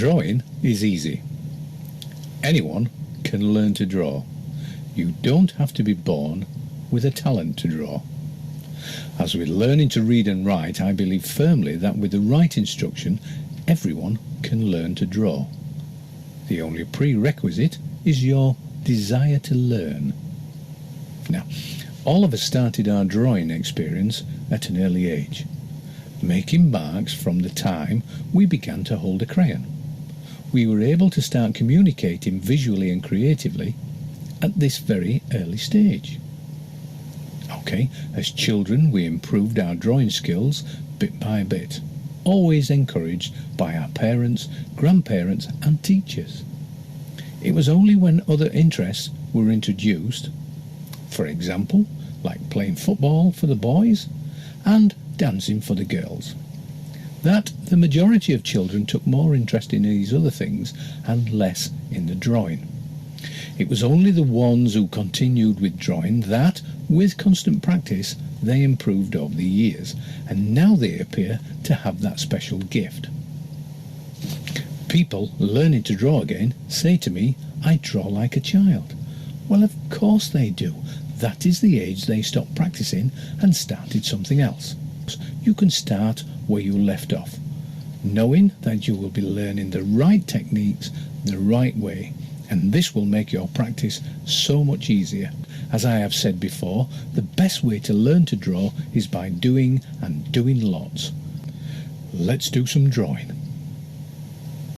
Drawing is easy. Anyone can learn to draw. You don't have to be born with a talent to draw. As with learning to read and write, I believe firmly that with the right instruction, everyone can learn to draw. The only prerequisite is your desire to learn. Now, all of us started our drawing experience at an early age, making marks from the time we began to hold a crayon. We were able to start communicating visually and creatively at this very early stage. Okay, as children we improved our drawing skills bit by bit, always encouraged by our parents, grandparents and teachers. It was only when other interests were introduced, for example, like playing football for the boys and dancing for the girls, that the majority of children took more interest in these other things and less in the drawing. It was only the ones who continued with drawing that, with constant practice, they improved over the years, and now they appear to have that special gift. People learning to draw again say to me, "I draw like a child." Well, of course they do. That is the age they stopped practicing and started something else. You can start where you left off, knowing that you will be learning the right techniques the right way, and this will make your practice so much easier. As I have said before, the best way to learn to draw is by doing and doing lots. Let's do some drawing.